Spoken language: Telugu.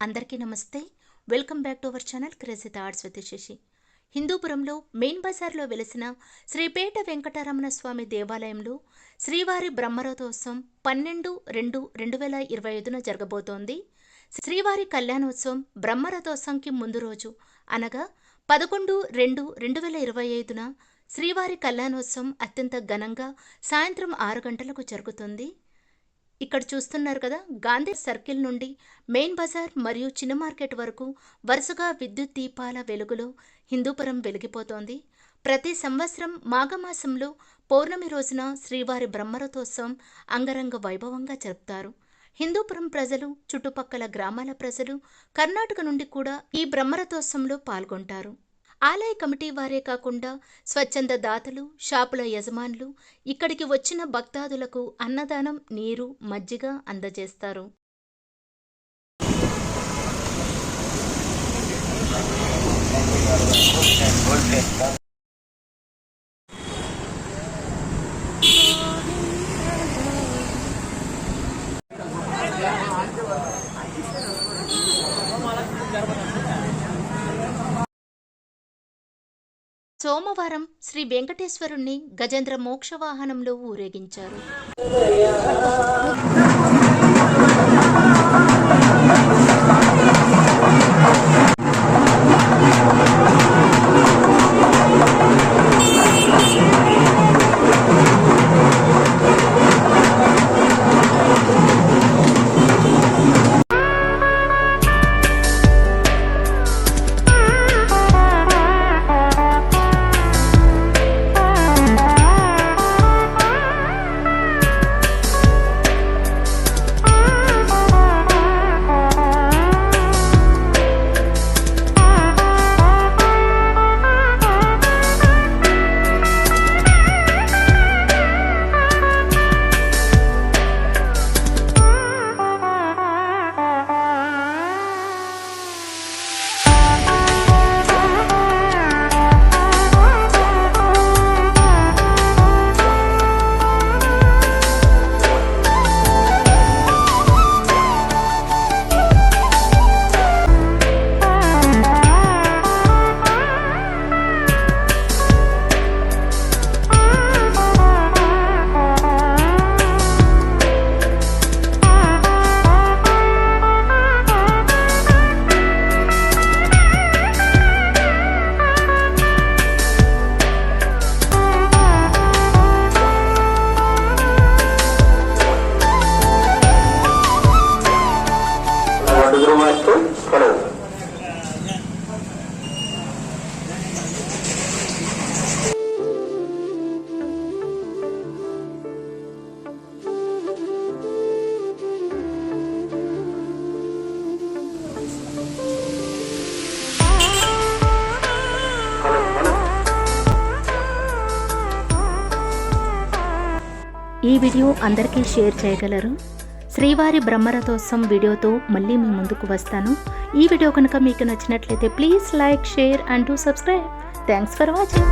అందరికీ నమస్తే. Welcome back to our channel crazy thoughts with Sashi. హిందూపురంలో మెయిన్ బజార్లో వెలిసిన శ్రీపేట వెంకటరమణ స్వామి దేవాలయంలో శ్రీవారి బ్రహ్మరథోత్సవం 12/2/2025 జరగబోతోంది. శ్రీవారి కళ్యాణోత్సవం బ్రహ్మరథోత్సవంకి ముందు రోజు అనగా 11/2/2025 శ్రీవారి కళ్యాణోత్సవం అత్యంత ఘనంగా సాయంత్రం 6 గంటలకు జరుగుతుంది. ఇక్కడ చూస్తున్నారు కదా, గాంధీ సర్కిల్ నుండి మెయిన్ బజార్ మరియు చిన్న మార్కెట్ వరకు వరుసగా విద్యుత్ దీపాల వెలుగులో హిందూపురం వెలిగిపోతోంది. ప్రతి సంవత్సరం మాఘమాసంలో పౌర్ణమి రోజున శ్రీవారి బ్రహ్మరథోత్సవం అంగరంగ వైభవంగా జరుపుతారు. హిందూపురం ప్రజలు, చుట్టుపక్కల గ్రామాల ప్రజలు, కర్ణాటక నుండి కూడా ఈ బ్రహ్మరథోత్సవంలో పాల్గొంటారు. ఆలయ కమిటీ వారే కాకుండా స్వచ్ఛంద దాతలు, షాపుల యజమానులు ఇక్కడికి వచ్చిన భక్తాదులకు అన్నదానం, నీరు, మజ్జిగ అందజేస్తారు. సోమవారం శ్రీ వెంకటేశ్వరుణ్ణి గజేంద్ర మోక్ష వాహనంలో ఊరేగించారు. ఈ వీడియో అందరికీ షేర్ చేయగలరు. శ్రీవారి బ్రహ్మరథోత్సవం వీడియోతో మళ్ళీ మీ ముందుకు వస్తాను. ఈ వీడియో కనుక మీకు నచ్చినట్లయితే please like, share and do subscribe. Thanks for watching.